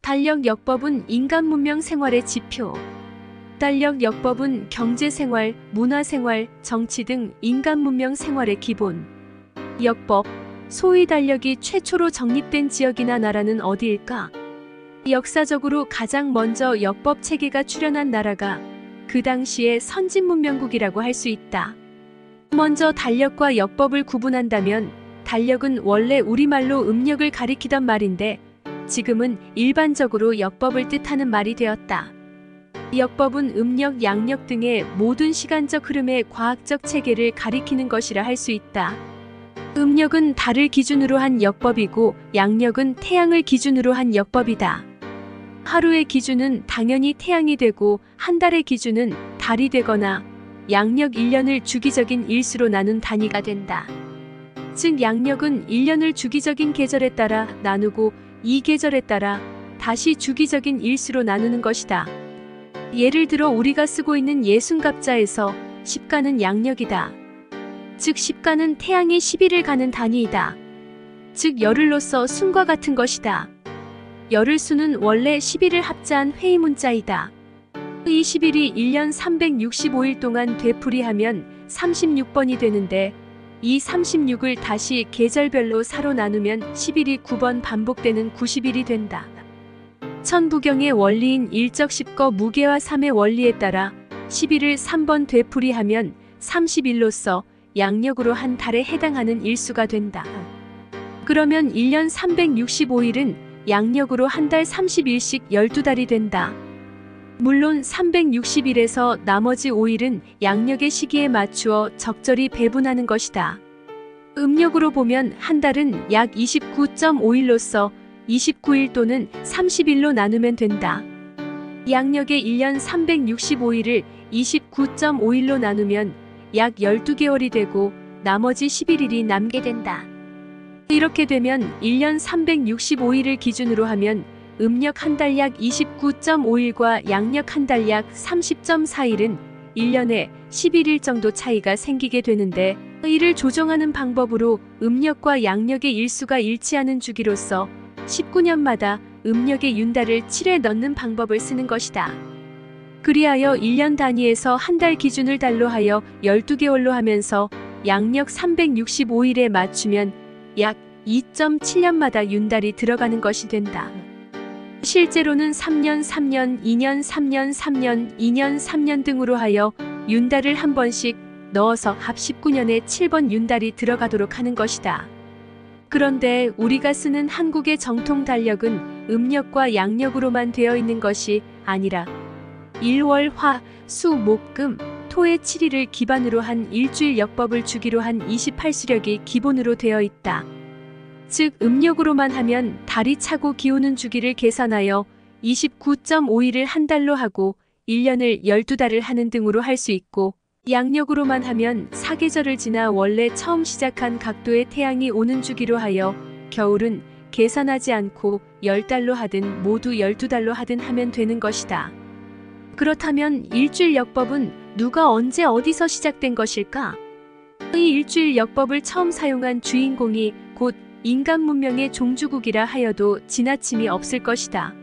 달력역법은 인간문명 생활의 지표. 달력역법은 경제생활, 문화생활, 정치 등 인간문명 생활의 기본. 역법, 소위 달력이 최초로 정립된 지역이나 나라는 어디일까? 역사적으로 가장 먼저 역법 체계가 출현한 나라가 그 당시의 선진문명국이라고 할 수 있다. 먼저 달력과 역법을 구분한다면 달력은 원래 우리말로 음력을 가리키던 말인데 지금은 일반적으로 역법을 뜻하는 말이 되었다. 역법은 음력, 양력 등의 모든 시간적 흐름의 과학적 체계를 가리키는 것이라 할 수 있다. 음력은 달을 기준으로 한 역법이고 양력은 태양을 기준으로 한 역법이다. 하루의 기준은 당연히 태양이 되고 한 달의 기준은 달이 되거나 양력 1년을 주기적인 일수로 나눈 단위가 된다. 즉 양력은 1년을 주기적인 계절에 따라 나누고 이 계절에 따라 다시 주기적인 일수로 나누는 것이다. 예를 들어 우리가 쓰고 있는 예순갑자에서 십가는 양력이다. 즉 십가는 태양이 10일을 가는 단위이다. 즉 열흘로서 순과 같은 것이다. 열흘 수는 원래 10일을 합자한 회의문자이다. 이 10일이 1년 365일 동안 되풀이하면 36번이 되는데 이 36을 다시 계절별로 4로 나누면 10일이 9번 반복되는 90일이 된다. 천부경의 원리인 일적 10거 무게와 3의 원리에 따라 10일을 3번 되풀이하면 30일로서 양력으로 한 달에 해당하는 일수가 된다. 그러면 1년 365일은 양력으로 한 달 30일씩 12달이 된다. 물론 360일에서 나머지 5일은 양력의 시기에 맞추어 적절히 배분하는 것이다. 음력으로 보면 한 달은 약 29.5일로서 29일 또는 30일로 나누면 된다. 양력의 1년 365일을 29.5일로 나누면 약 12개월이 되고 나머지 11일이 남게 된다. 이렇게 되면 1년 365일을 기준으로 하면 음력 한 달 약 29.5일과 양력 한 달 약 30.4일은 1년에 11일 정도 차이가 생기게 되는데 이를 조정하는 방법으로 음력과 양력의 일수가 일치하는 주기로서 19년마다 음력의 윤달을 7에 넣는 방법을 쓰는 것이다. 그리하여 1년 단위에서 한 달 기준을 달로 하여 12개월로 하면서 양력 365일에 맞추면 약 2.7년마다 윤달이 들어가는 것이 된다. 실제로는 3년, 3년, 2년, 3년, 3년, 2년, 3년 등으로 하여 윤달을 한 번씩 넣어서 합 19년에 7번 윤달이 들어가도록 하는 것이다. 그런데 우리가 쓰는 한국의 정통 달력은 음력과 양력으로만 되어 있는 것이 아니라 일, 화, 수, 목, 금, 토의 7일을 기반으로 한 일주일 역법을 주기로 한 28수력이 기본으로 되어 있다. 즉 음력으로만 하면 달이 차고 기우는 주기를 계산하여 29.5일을 한 달로 하고 1년을 12달을 하는 등으로 할 수 있고 양력으로만 하면 사계절을 지나 원래 처음 시작한 각도의 태양이 오는 주기로 하여 겨울은 계산하지 않고 10달로 하든 모두 12달로 하든 하면 되는 것이다. 그렇다면 일주일 역법은 누가 언제 어디서 시작된 것일까? 이 일주일 역법을 처음 사용한 주인공이 곧 인간 문명의 종주국이라 하여도 지나침이 없을 것이다.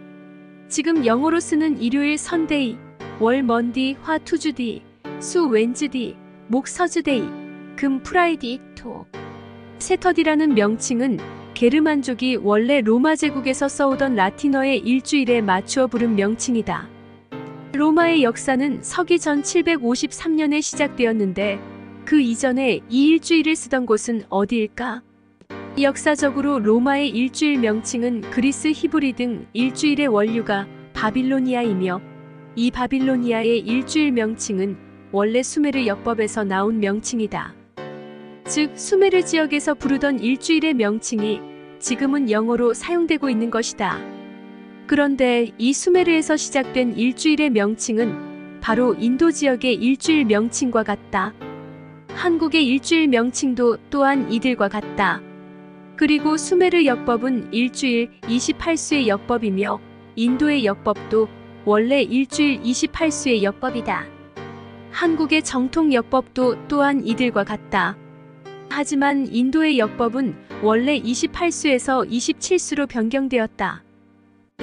지금 영어로 쓰는 일요일 선데이, 월 먼디, 화 투주디, 수 웬즈디, 목 서즈데이, 금 프라이디, 토 세터디라는 명칭은 게르만족이 원래 로마 제국에서 써오던 라틴어의 일주일에 맞추어 부른 명칭이다. 로마의 역사는 서기 전 753년에 시작되었는데 그 이전에 이 일주일을 쓰던 곳은 어디일까? 역사적으로 로마의 일주일 명칭은 그리스 히브리 등 일주일의 원류가 바빌로니아이며 이 바빌로니아의 일주일 명칭은 원래 수메르 역법에서 나온 명칭이다. 즉 수메르 지역에서 부르던 일주일의 명칭이 지금은 영어로 사용되고 있는 것이다. 그런데 이 수메르에서 시작된 일주일의 명칭은 바로 인도 지역의 일주일 명칭과 같다. 한국의 일주일 명칭도 또한 이들과 같다. 그리고 수메르 역법은 일주일 28수의 역법이며 인도의 역법도 원래 일주일 28수의 역법이다. 한국의 정통 역법도 또한 이들과 같다. 하지만 인도의 역법은 원래 28수에서 27수로 변경되었다.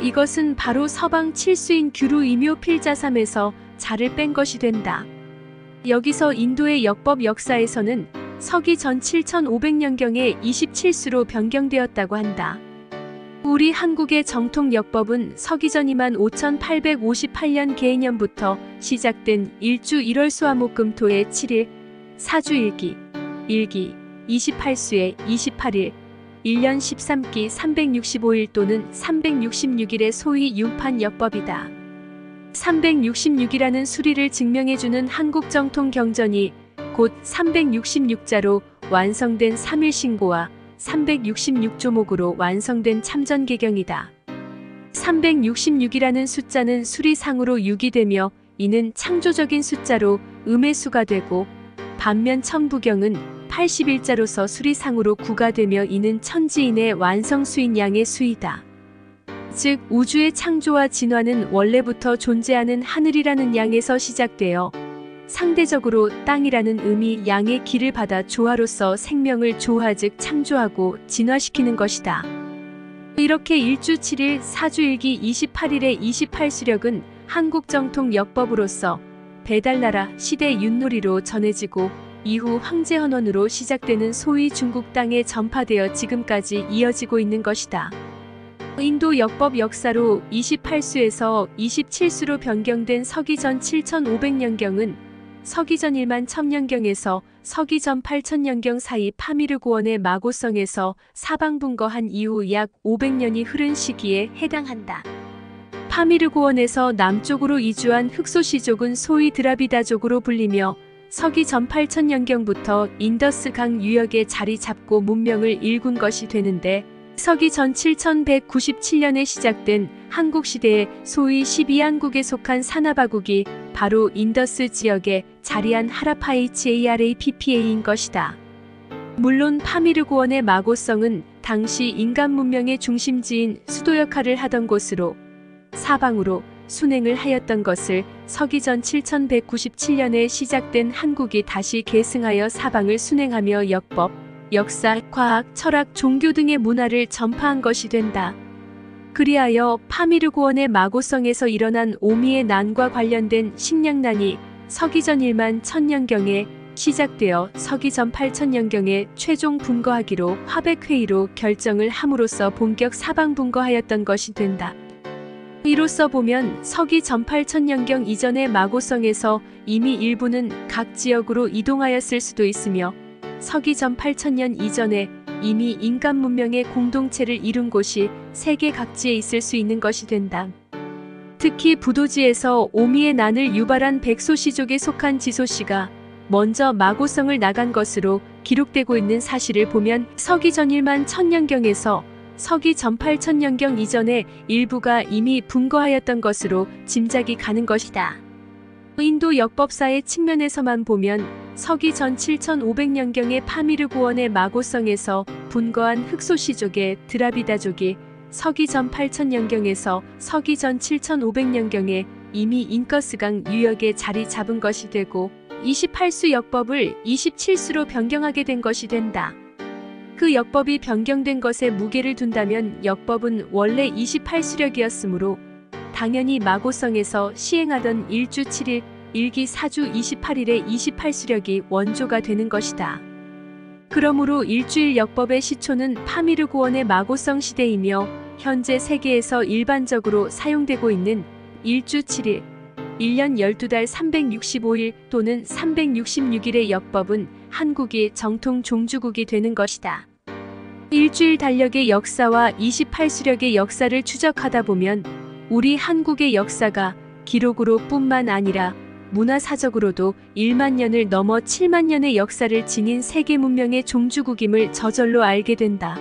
이것은 바로 서방 칠수인 규루 이묘 필자삼에서 자를 뺀 것이 된다. 여기서 인도의 역법 역사에서는 서기 전 7500년경에 27수로 변경되었다고 한다. 우리 한국의 정통 역법은 서기전 25858년 개해년부터 시작된 일주 1월 수화목금토의 7일, 사주 1기, 28수의 28일, 1년 13기 365일 또는 366일의 소위 융판 역법이다. 366이라는 수리를 증명해주는 한국 정통 경전이 곧 366자로 완성된 3일신고와 366조목으로 완성된 참전개경이다. 366이라는 숫자는 수리상으로 6이 되며 이는 창조적인 숫자로 음의 수가 되고, 반면 천부경은 81자로서 수리상으로 9가 되며 이는 천지인의 완성수인 양의 수이다. 즉 우주의 창조와 진화는 원래부터 존재하는 하늘이라는 양에서 시작되어 상대적으로 땅이라는 음이 양의 기를 받아 조화로서 생명을 조화 즉 창조하고 진화시키는 것이다. 이렇게 일주 7일 사주 1기 28일의 28수력은 한국 정통 역법으로서 배달나라 시대 윷놀이로 전해지고 이후 황제헌원으로 시작되는 소위 중국 땅에 전파되어 지금까지 이어지고 있는 것이다. 인도 역법 역사로 28수에서 27수로 변경된 서기전 7500년경은 서기전 1만 1000년경에서 서기전 8000년경 사이 파미르고원의 마고성에서 사방분거한 이후 약 500년이 흐른 시기에 해당한다. 파미르고원에서 남쪽으로 이주한 흑소시족은 소위 드라비다족으로 불리며 서기전 8000년경부터 인더스강 유역에 자리 잡고 문명을 일군 것이 되는데, 서기전 7197년에 시작된 한국시대의 소위 12한국에 속한 사나바국이 바로 인더스 지역에 자리한 하라파HARAPPA인 것이다. 물론 파미르고원의 마고성은 당시 인간 문명의 중심지인 수도 역할을 하던 곳으로 사방으로 순행을 하였던 것을 서기전 7197년에 시작된 한국이 다시 계승하여 사방을 순행하며 역법, 역사, 과학, 철학, 종교 등의 문화를 전파한 것이 된다. 그리하여 파미르고원의 마고성에서 일어난 오미의 난과 관련된 식량난이 서기전 1만 1000년경에 시작되어 서기전 8000년경에 최종 분거하기로 화백회의로 결정을 함으로써 본격 사방분거하였던 것이 된다. 이로써 보면 서기 전 8000년경 이전의 마고성에서 이미 일부는 각 지역으로 이동하였을 수도 있으며 서기 전 8000년 이전에 이미 인간 문명의 공동체를 이룬 곳이 세계 각지에 있을 수 있는 것이 된다. 특히 부도지에서 오미의 난을 유발한 백소시족에 속한 지소씨가 먼저 마고성을 나간 것으로 기록되고 있는 사실을 보면 서기 전 1만 1000년경에서 서기 전 8000년경 이전에 일부가 이미 분거하였던 것으로 짐작이 가는 것이다. 인도 역법사의 측면에서만 보면 서기 전 7500년경의 파미르고원의 마고성에서 분거한 흑소시족의 드라비다족이 서기 전 8000년경에서 서기 전 7500년경에 이미 인커스강 유역에 자리 잡은 것이 되고 28수 역법을 27수로 변경하게 된 것이 된다. 그 역법이 변경된 것에 무게를 둔다면 역법은 원래 28수력이었으므로 당연히 마고성에서 시행하던 일주 7일, 일기 사주 28일의 28수력이 원조가 되는 것이다. 그러므로 일주일 역법의 시초는 파미르고원의 마고성 시대이며 현재 세계에서 일반적으로 사용되고 있는 일주 7일, 1년 12달 365일 또는 366일의 역법은 한국이 정통 종주국이 되는 것이다. 일주일 달력의 역사와 28수력의 역사를 추적하다 보면 우리 한국의 역사가 기록으로 뿐만 아니라 문화사적으로도 1만 년을 넘어 7만 년의 역사를 지닌 세계 문명의 종주국임을 저절로 알게 된다.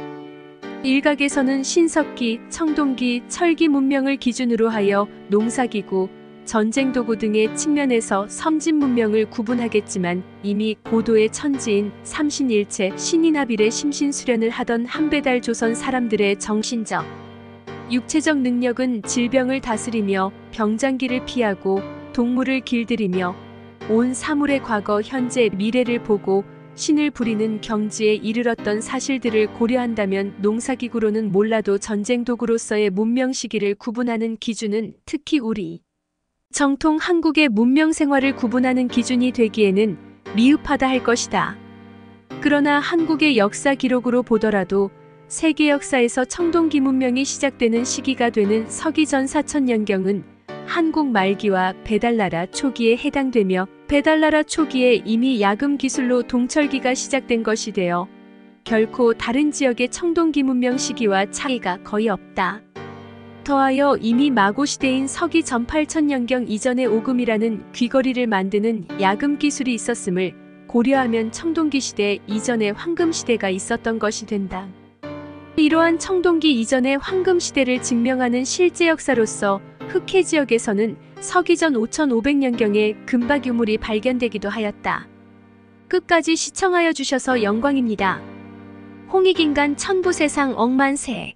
일각에서는 신석기, 청동기, 철기 문명을 기준으로 하여 농사기구, 전쟁도구 등의 측면에서 선진 문명을 구분하겠지만 이미 고도의 천지인 삼신일체 신인합일의 심신수련을 하던 한배달 조선 사람들의 정신적, 육체적 능력은 질병을 다스리며 병장기를 피하고 동물을 길들이며 온 사물의 과거, 현재, 미래를 보고 신을 부리는 경지에 이르렀던 사실들을 고려한다면 농사기구로는 몰라도 전쟁 도구로서의 문명 시기를 구분하는 기준은 특히 우리 정통 한국의 문명 생활을 구분하는 기준이 되기에는 미흡하다 할 것이다. 그러나 한국의 역사 기록으로 보더라도 세계 역사에서 청동기 문명이 시작되는 시기가 되는 서기전 4000년경은 한국 말기와 배달나라 초기에 해당되며 배달나라 초기에 이미 야금 기술로 동철기가 시작된 것이 되어 결코 다른 지역의 청동기 문명 시기와 차이가 거의 없다. 더하여 이미 마고시대인 서기전 8000년경 이전에 오금이라는 귀걸이를 만드는 야금 기술이 있었음을 고려하면 청동기 시대 이전에 황금 시대가 있었던 것이 된다. 이러한 청동기 이전의 황금 시대를 증명하는 실제 역사로서 흑해 지역에서는 서기전 5500년경에 금박 유물이 발견되기도 하였다. 끝까지 시청하여 주셔서 영광입니다. 홍익인간 천부세상 억만세.